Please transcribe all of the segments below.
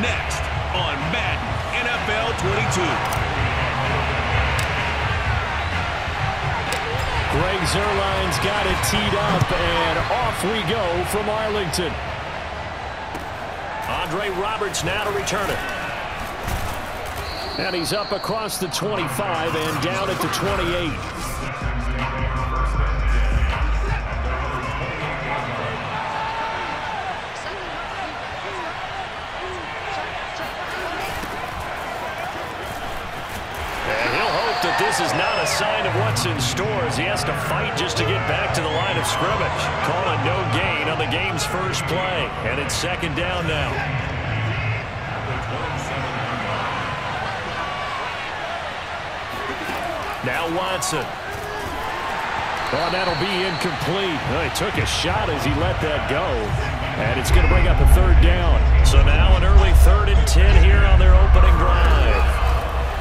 next on Madden NFL 22. Greg Zuerlein's got it teed up, and off we go from Arlington. Andre Roberts now to return it. And he's up across the 25 and down at the 28. That this is not a sign of what's in store as he has to fight just to get back to the line of scrimmage. Call a no gain on the game's first play, and it's second down now. Now Watson. Oh, that'll be incomplete. Oh, he took a shot as he let that go, and it's going to bring up a third down. So now an early 3rd and 10 here on their opening drive.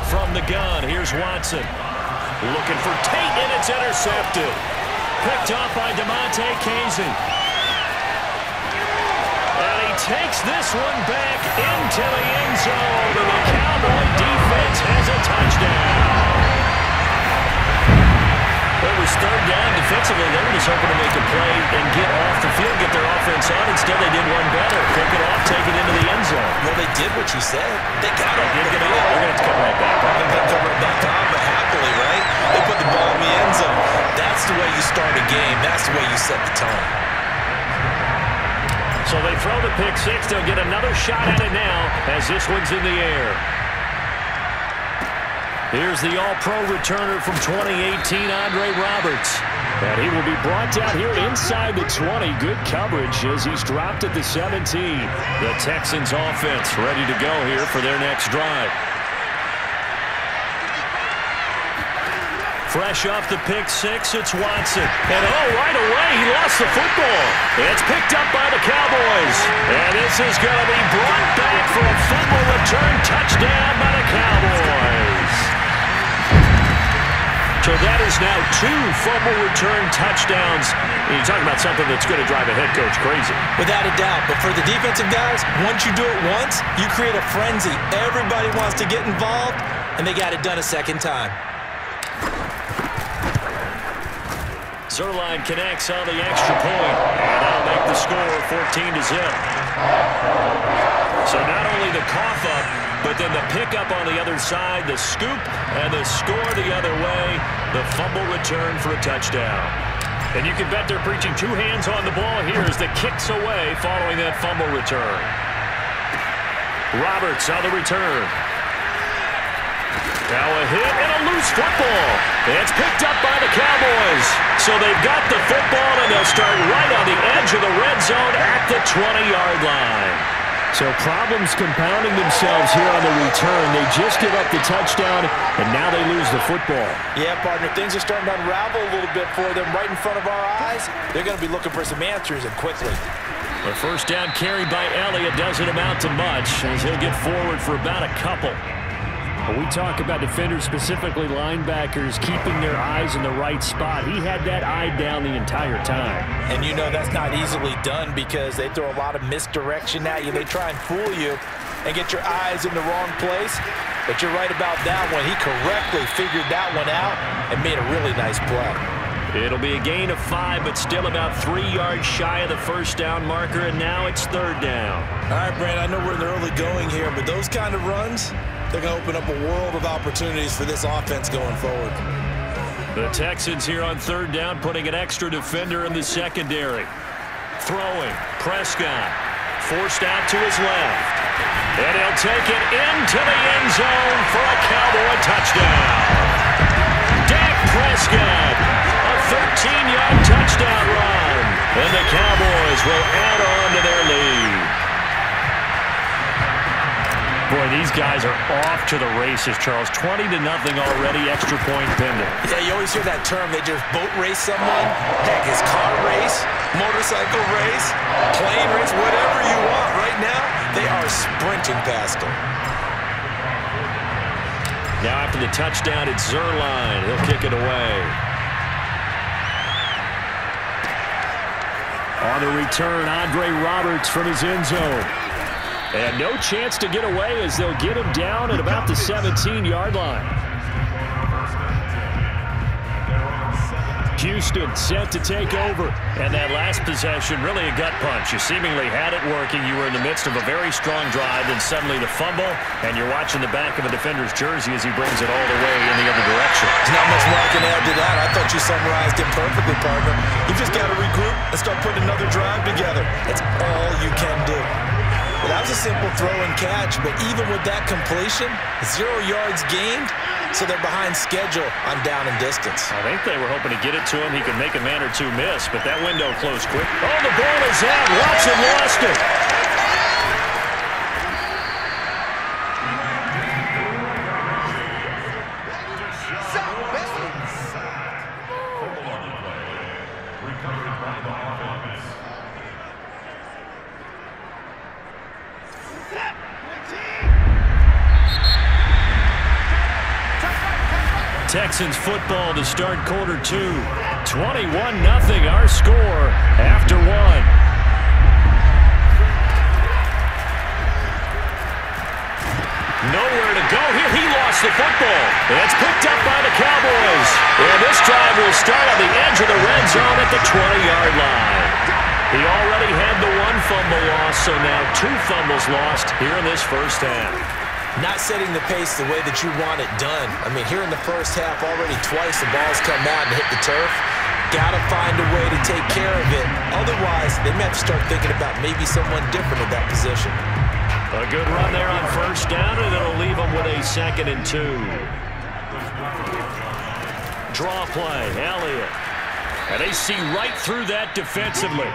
From the gun, here's Watson. Looking for Tate, and it's intercepted. Picked off by DeMonte Casey. And he takes this one back into the end zone, and the Cowboy defense has a touchdown. It was third down defensively. They were just hoping to make a play and get off the field, get their offense on. Instead, they did one better. Pick it off, take it into the end zone. Well, they did what you said. They got it. They're going to have to come right back. They're going to come right back on, but happily, right? They put the ball in the end zone. That's the way you start a game. That's the way you set the tone. So they throw the pick six. They'll get another shot at it now as this one's in the air. Here's the all-pro returner from 2018, Andre Roberts. And he will be brought down here inside the 20. Good coverage as he's dropped at the 17. The Texans offense ready to go here for their next drive. Fresh off the pick six, it's Watson. And right away, he lost the football. It's picked up by the Cowboys. And this is going to be brought back for a fumble return touchdown by the Cowboys. So that is now 2 fumble return touchdowns. And you're talking about something that's going to drive a head coach crazy. Without a doubt. But for the defensive guys, once you do it once, you create a frenzy. Everybody wants to get involved, and they got it done a second time. Zuerlein connects on the extra point, and that'll make the score 14-0. So not only the cough up, but then the pickup on the other side, the scoop, and the score the other way, the fumble return for a touchdown. And you can bet they're preaching 2 hands on the ball here as the kicks away following that fumble return. Roberts on the return. Now a hit and a loose football. It's picked up by the Cowboys. So they've got the football, and they'll start right on the edge of the red zone at the 20-yard line. So problems compounding themselves here on the return. They just give up the touchdown, and now they lose the football. Yeah, partner, things are starting to unravel a little bit for them right in front of our eyes. They're going to be looking for some answers, and quickly. The first down carry by Elliott doesn't amount to much, as he'll get forward for about a couple. When we talk about defenders, specifically linebackers, keeping their eyes in the right spot, he had that eye down the entire time. And you know that's not easily done because they throw a lot of misdirection at you. They try and fool you and get your eyes in the wrong place. But you're right about that one. He correctly figured that one out and made a really nice play. It'll be a gain of 5, but still about 3 yards shy of the first down marker, and now it's third down. All right, Brand, I know we're in the early going here, but those kind of runs, they're going to open up a world of opportunities for this offense going forward. The Texans here on third down, putting an extra defender in the secondary. Throwing, Prescott, forced out to his left. And he'll take it into the end zone for a Cowboy touchdown. Dak Prescott, a 13-yard touchdown run. And the Cowboys will add on to their lead. Boy, these guys are off to the races, Charles. 20-0 already, extra point pending. Yeah, you always hear that term. They just boat race someone. Heck, it's car race, motorcycle race, plane race, whatever you want. Right now, they are sprinting past them. Now after the touchdown, it's Zuerlein. He'll kick it away. On the return, Andre Roberts from his end zone. And no chance to get away as they'll get him down at about the 17-yard line. Houston set to take over. And that last possession, really a gut punch. You seemingly had it working. You were in the midst of a very strong drive, then suddenly the fumble, and you're watching the back of a defender's jersey as he brings it all the way in the other direction. There's not much more I can add to that. I thought you summarized it perfectly, partner. You just got to regroup and start putting another drive together. That's all you can do. Well, that was a simple throw and catch, but even with that completion, 0 yards gained, so they're behind schedule on down and distance. I think they were hoping to get it to him. He could make a man or two miss, but that window closed quick. Oh, the ball is out. Watson lost it. Texans football to start quarter 2. 21-0 our score after 1. Nowhere to go here. He lost the football. It's picked up by the Cowboys. And this drive will start on the edge of the red zone at the 20-yard line. He already had the 1 fumble loss, so now 2 fumbles lost here in this first half. Not setting the pace the way that you want it done. I mean, here in the first half, already twice the ball's come out and hit the turf. Got to find a way to take care of it. Otherwise, they may have to start thinking about maybe someone different at that position. A good run there on first down, and it'll leave them with a 2nd and 2. Draw play, Elliott. And they see right through that defensively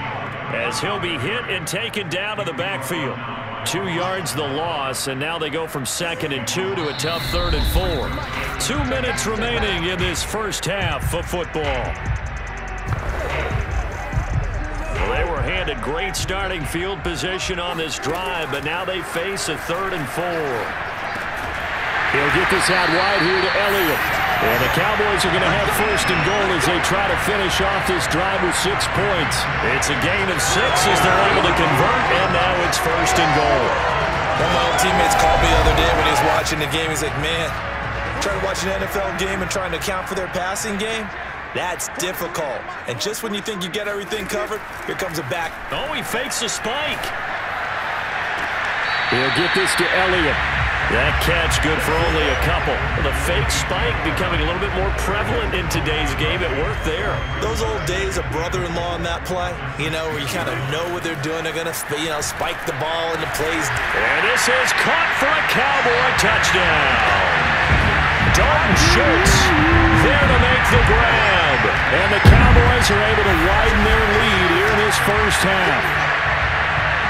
as he'll be hit and taken down to the backfield. 2 yards the loss, and now they go from 2nd and 2 to a tough 3rd and 4. 2 minutes remaining in this first half of football. Well, they were handed great starting field position on this drive, but now they face a 3rd and 4. He'll get this out wide here to Elliott. And the Cowboys are going to have 1st and goal as they try to finish off this drive with 6 points. It's a gain of 6 as they're able to convert, and now it's 1st and goal. One of my old teammates called me the other day when he was watching the game. He's like, man, trying to watch an NFL game and trying to account for their passing game? That's difficult. And just when you think you get everything covered, here comes a back. Oh, he fakes a spike. He'll get this to Elliott. That catch good for only a couple. The fake spike becoming a little bit more prevalent in today's game. It worked there. Those old days of brother-in-law in that play, where you kind of know what they're doing. They're going to, spike the ball into plays. And this is caught for a Cowboy touchdown. Dalton Schultz there to make the grab. And the Cowboys are able to widen their lead here in this first half.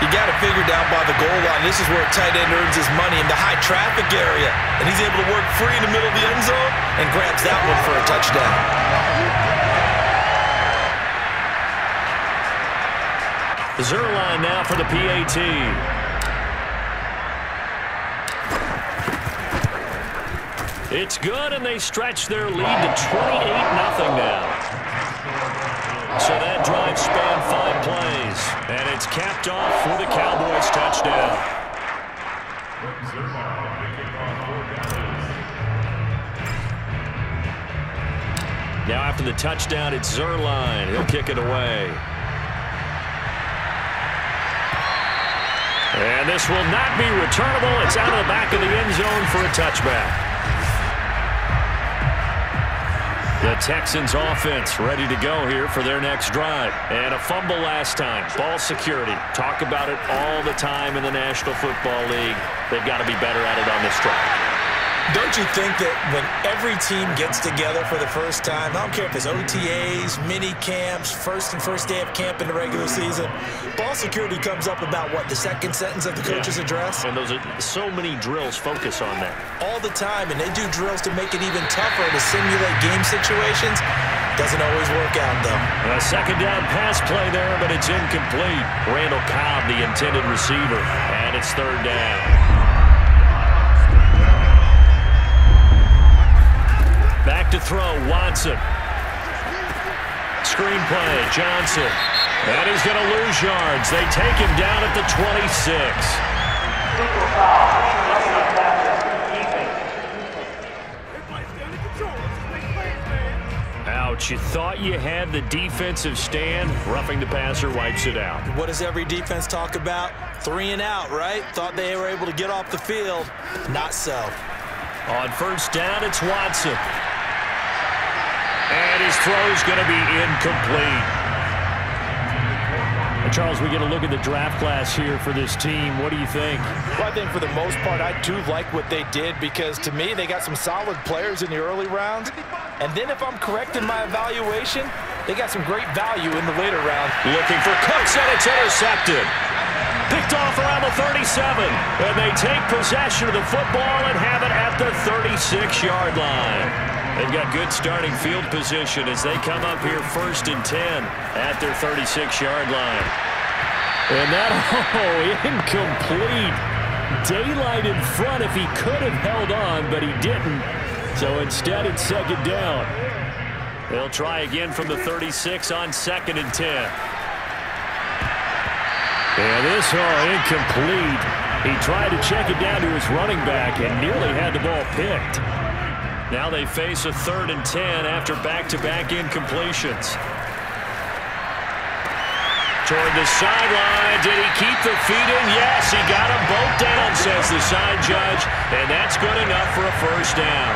You got to figure down by the goal line. This is where a tight end earns his money in the high traffic area. And he's able to work free in the middle of the end zone and grabs that one for a touchdown. Zerline now for the PAT. It's good, and they stretch their lead to 28-0 now. So that drive spanned 5 plays, and it's capped off for the Cowboys touchdown. Now after the touchdown, it's Zerline. He'll kick it away. And this will not be returnable. It's out of the back of the end zone for a touchback. The Texans offense ready to go here for their next drive. And a fumble last time. Ball security. Talk about it all the time in the National Football League. They've got to be better at it on this drive. Don't you think that when every team gets together for the first time, I don't care if it's OTAs, mini camps, first day of camp in the regular season, ball security comes up about, what, the second sentence of the coach's address? And those are so many drills focus on that. All the time, and they do drills to make it even tougher to simulate game situations. Doesn't always work out, though. A second down pass play there, but it's incomplete. Randall Cobb, the intended receiver, and it's 3rd down. Back to throw, Watson. Screen play, Johnson. And he's going to lose yards. They take him down at the 26. You thought you had the defensive stand. Roughing the passer wipes it out. What does every defense talk about? 3 and out, right? Thought they were able to get off the field. Not so. On first down, it's Watson. And his throw's going to be incomplete. Charles, we get a look at the draft class here for this team. What do you think? Well, I think for the most part, I do like what they did because, to me, they got some solid players in the early rounds. And then if I'm correct in my evaluation, they got some great value in the later round. Looking for Cooks, and it's intercepted. Picked off around the 37. And they take possession of the football and have it at the 36-yard line. They've got good starting field position as they come up here 1st and 10 at their 36-yard line. And that, incomplete. Daylight in front if he could have held on, but he didn't. So instead, it's 2nd down. They'll try again from the 36 on 2nd and 10. And this, incomplete. He tried to check it down to his running back and nearly had the ball picked. Now they face a 3rd and 10 after back-to-back incompletions. Toward the sideline. Did he keep the feet in? Yes, he got them both down, says the side judge. And that's good enough for a 1st down.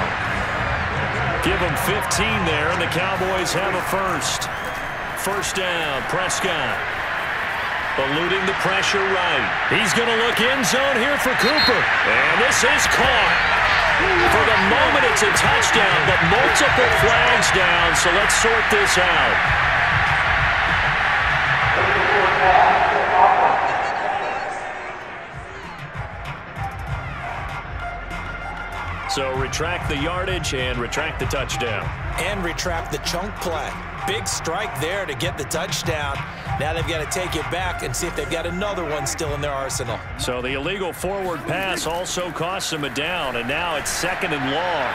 Give them 15 there, and the Cowboys have a 1st. 1st down, Prescott. Eluding the pressure right. He's going to look end zone here for Cooper. And this is caught. For the moment, it's a touchdown, but multiple flags down, so let's sort this out. So retract the yardage and retract the touchdown. And retract the chunk play. Big strike there to get the touchdown. Now they've got to take it back and see if they've got another one still in their arsenal. So the illegal forward pass also costs them a down, and now it's 2nd and long.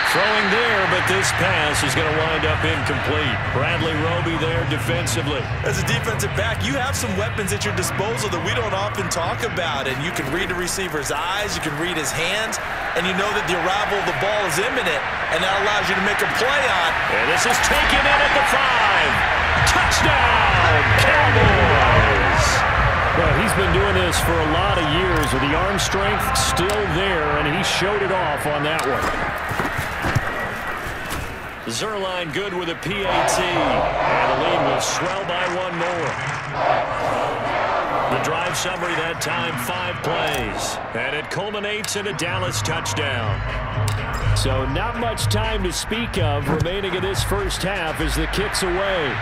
Throwing there, but this pass is going to wind up incomplete. Bradley Roby there defensively. As a defensive back, you have some weapons at your disposal that we don't often talk about. And you can read the receiver's eyes, you can read his hands, and you know that the arrival of the ball is imminent, and that allows you to make a play on. And this is taken in at the 5. Touchdown, Cowboys! Well, he's been doing this for a lot of years with the arm strength still there, and he showed it off on that one. Zerline good with a PAT, and the lead will swell by 1 more. The drive summary that time, 5 plays, and it culminates in a Dallas touchdown. So not much time to speak of remaining in this first half as the kick's away.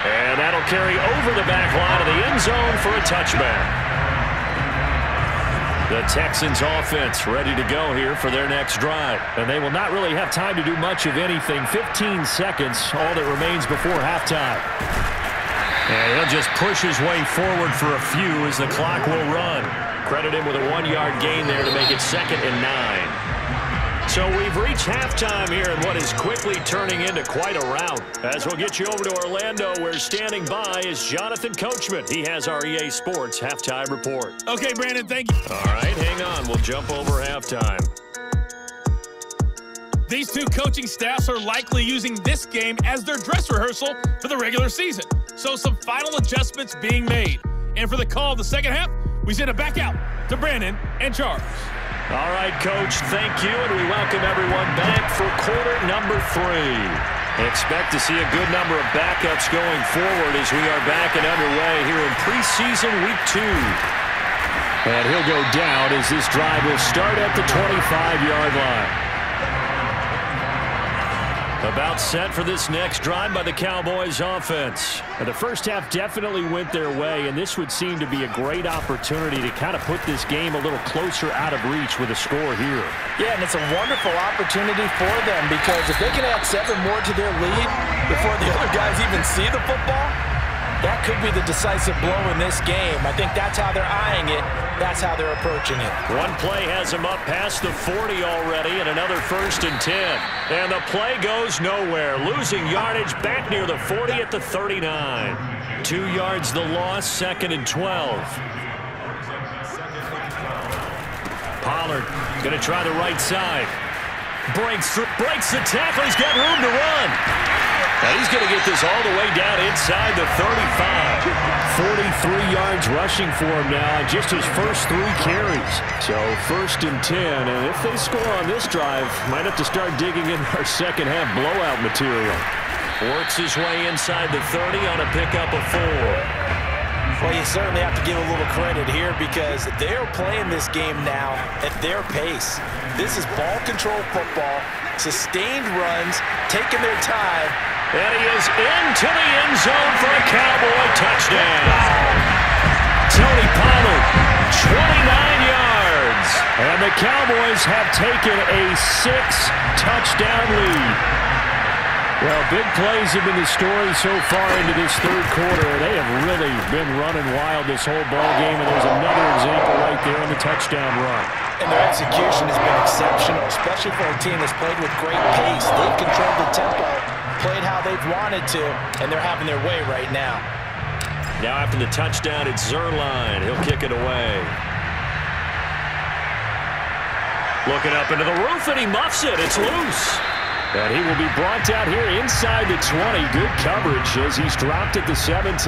And that'll carry over the back line of the end zone for a touchback. The Texans offense ready to go here for their next drive. And they will not really have time to do much of anything. 15 seconds, all that remains before halftime. And he'll just push his way forward for a few as the clock will run. Credit him with a 1-yard gain there to make it 2nd and 9. So we've reached halftime here in what is quickly turning into quite a rout. As we'll get you over to Orlando, where standing by is Jonathan Coachman. He has our EA Sports halftime report. Okay, Brandon, thank you. All right, hang on. We'll jump over halftime. These two coaching staffs are likely using this game as their dress rehearsal for the regular season. So some final adjustments being made. And for the call of the second half, we send it back out to Brandon and Charles. All right, Coach, thank you, and we welcome everyone back for quarter number 3. Expect to see a good number of backups going forward as we are back and underway here in preseason week 2. And he'll go down as this drive will start at the 25-yard line. About set for this next drive by the Cowboys offense. And the first half definitely went their way, and this would seem to be a great opportunity to kind of put this game a little closer out of reach with a score here. Yeah, and it's a wonderful opportunity for them because if they can add 7 more to their lead before the other guys even see the football, that could be the decisive blow in this game. I think that's how they're eyeing it. That's how they're approaching it. One play has them up past the 40 already, and another 1st and 10. And the play goes nowhere. Losing yardage back near the 40 at the 39. 2 yards the loss, 2nd and 12. Pollard going to try the right side. Breaks the tackle. He's got room to run. And he's going to get this all the way down inside the 35. 43 yards rushing for him now on just his first 3 carries. So 1st and 10. And if they score on this drive, might have to start digging in our second half blowout material. Works his way inside the 30 on a pickup of 4. Well, you certainly have to give a little credit here because they're playing this game now at their pace. This is ball control football, sustained runs, taking their time. And he is into the end zone for a Cowboy touchdown. Tony Pollard, 29 yards. And the Cowboys have taken a 6-touchdown lead. Well, big plays have been the story so far into this 3rd quarter. They have really been running wild this whole ball game, and there's another example right there on the touchdown run. And their execution has been exceptional, especially for a team that's played with great pace. They've controlled the tempo, played how they've wanted to, and they're having their way right now. Now after the touchdown, it's Zerline. He'll kick it away. Looking up into the roof, and he muffs it. It's loose. And he will be brought down here inside the 20. Good coverage as he's dropped at the 17.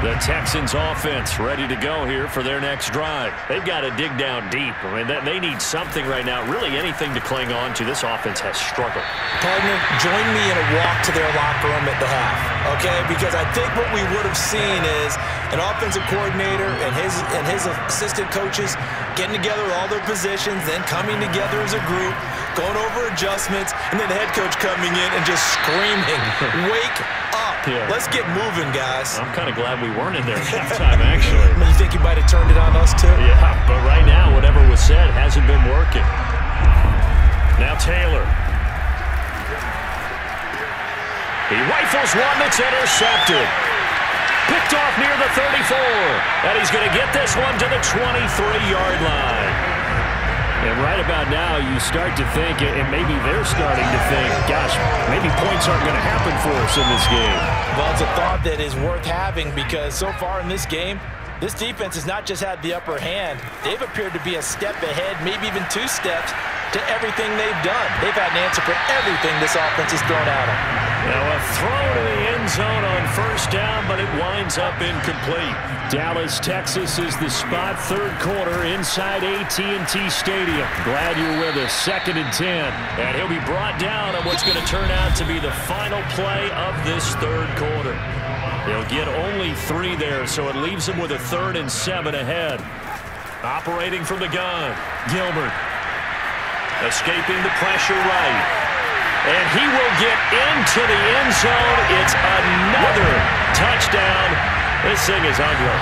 The Texans offense ready to go here for their next drive. They've got to dig down deep. I mean, they need something right now, really anything to cling on to. This offense has struggled. Partner, join me in a walk to their locker room at the half, okay? Because I think what we would have seen is an offensive coordinator and his assistant coaches getting together with all their positions, then coming together as a group, going over adjustments, and then the head coach coming in and just screaming, wake up. Yeah. Let's get moving, guys. I'm kind of glad we weren't in there at halftime, actually. You think you might have turned it on us, too? Yeah, but right now, whatever was said hasn't been working. Now Taylor. He rifles one that's intercepted. Picked off near the 34. And he's going to get this one to the 23-yard line. And right about now, you start to think, and maybe they're starting to think, gosh, maybe points aren't going to happen for us in this game. Well, it's a thought that is worth having because so far in this game, this defense has not just had the upper hand. They've appeared to be a step ahead, maybe even 2 steps to everything they've done. They've had an answer for everything this offense has thrown at them. Now a throw to the end zone on 1st down, but it winds up incomplete. Dallas, Texas is the spot. 3rd quarter inside AT&T Stadium. Glad you're with us. 2nd and 10. And he'll be brought down on what's going to turn out to be the final play of this 3rd quarter. He'll get only 3 there, so it leaves him with a 3rd and 7 ahead. Operating from the gun, Gilbert. Escaping the pressure right. And he will get into the end zone. It's another touchdown. This thing is ugly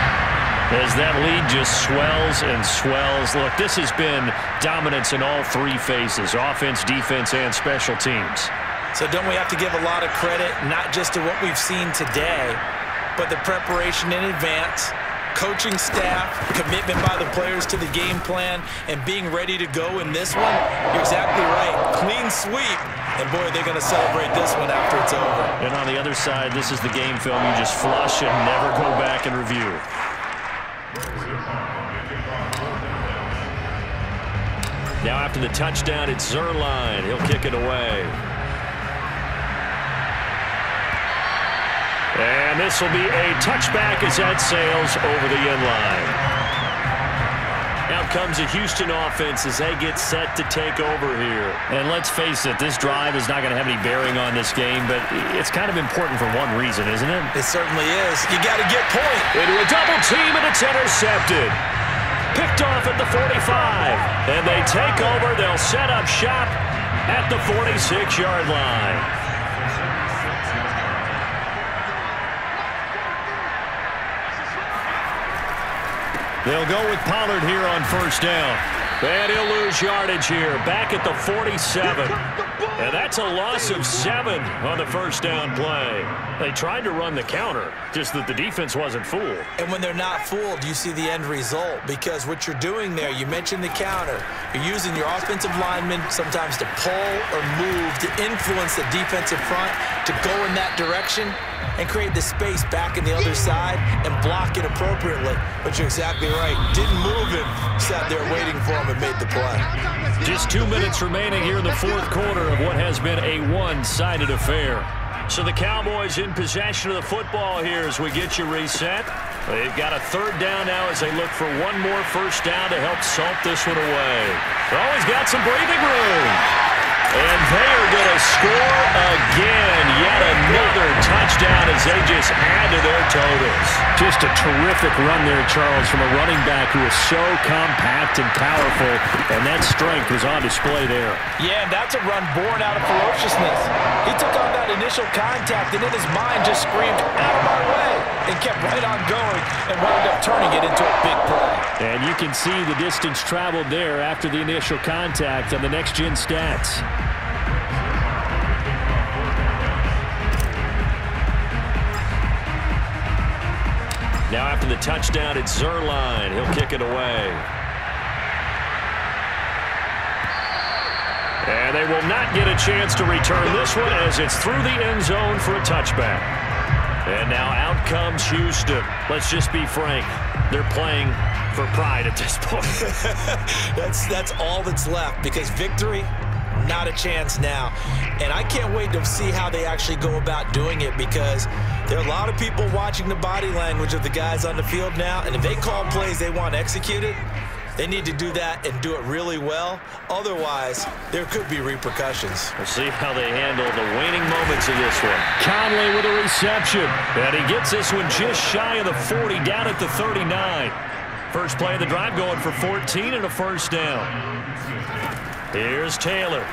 as that lead just swells and swells. Look, this has been dominance in all 3 phases, offense, defense, and special teams. So don't we have to give a lot of credit, not just to what we've seen today, but the preparation in advance, coaching staff, commitment by the players to the game plan, and being ready to go in this one? You're exactly right. Clean sweep. And, boy, they're going to celebrate this one after it's over. And on the other side, this is the game film you just flush and never go back and review. Now after the touchdown, it's Zerline. He'll kick it away. And this will be a touchback as that sails over the end line. Out comes a Houston offense as they get set to take over here. And let's face it, this drive is not going to have any bearing on this game, but it's kind of important for one reason, isn't it? It certainly is. You got to get point. Into a double team, and it's intercepted. Picked off at the 45. And they take over. They'll set up shop at the 46-yard line. They'll go with Pollard here on 1st down. And he'll lose yardage here, back at the 47. And that's a loss of 7 on the 1st down play. They tried to run the counter, just that the defense wasn't fooled. And when they're not fooled, you see the end result. Because what you're doing there, you mentioned the counter. You're using your offensive linemen sometimes to pull or move, to influence the defensive front, to go in that direction. and create the space back in the other side and block it appropriately. But you're exactly right. Didn't move him. Sat there waiting for him and made the play. Just 2 minutes remaining here in the fourth quarter of what has been a one-sided affair. So the Cowboys in possession of the football here as we get you reset. They've got a third down now as they look for one more first down to help salt this one away. Always got some breathing room. And they are going to score again. Yet another touchdown as they just add to their totals. Just a terrific run there, Charles, from a running back who is so compact and powerful, and that strength was on display there. Yeah, and that's a run born out of ferociousness. He took on that initial contact, and in his mind just screamed, "Out of my way!" and kept right on going and wound up turning it into a big play. And you can see the distance traveled there after the initial contact on the next-gen stats. Now after the touchdown, it's Zerline. He'll kick it away. And they will not get a chance to return this one as it's through the end zone for a touchback. And now out comes Houston. Let's just be frank. They're playing for pride at this point. That's all that's left, because victory, not a chance now. And I can't wait to see how they actually go about doing it, because there are a lot of people watching the body language of the guys on the field now, and if they call plays they want executed, they need to do that and do it really well. Otherwise, there could be repercussions. We'll see how they handle the waning moments of this one. Conley with a reception. And he gets this one just shy of the 40, down at the 39. First play of the drive going for 14 and a first down. Here's Taylor.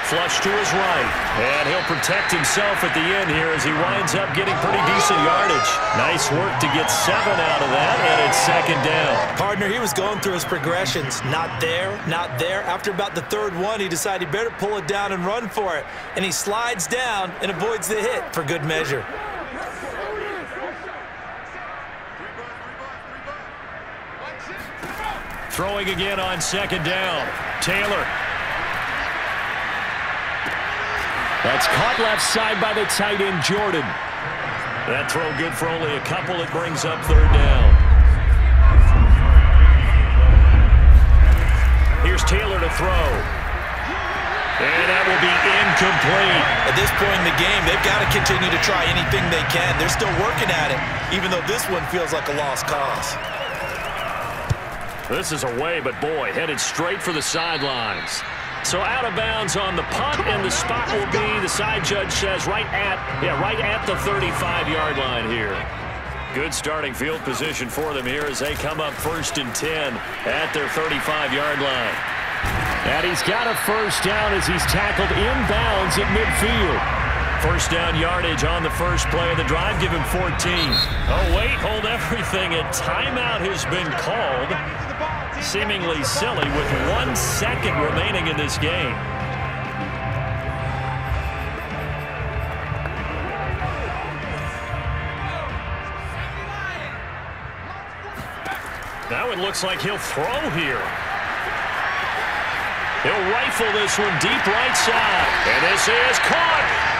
Flush to his right. And he'll protect himself at the end here as he winds up getting pretty decent yardage. Nice work to get 7 out of that, and it's second down. Partner, he was going through his progressions. Not there, not there. After about the third one, he decided he better pull it down and run for it. And he slides down and avoids the hit for good measure. Throwing again on second down. Taylor. That's caught left side by the tight end, Jordan. That throw good for only a couple. It brings up third down. Here's Taylor to throw. And that will be incomplete. At this point in the game, they've got to continue to try anything they can. They're still working at it, even though this one feels like a lost cause. This is away, but boy, headed straight for the sidelines. So out of bounds on the punt, and the spot will be, the side judge says, right at the 35-yard line here. Good starting field position for them here as they come up 1st and 10 at their 35-yard line. And he's got a first down as he's tackled inbounds at midfield. First down yardage on the first play of the drive. Give him 14. Oh, wait, hold everything. A timeout has been called. Seemingly silly with 1 second remaining in this game. Now it looks like he'll throw here. He'll rifle this one deep right side. And this is caught.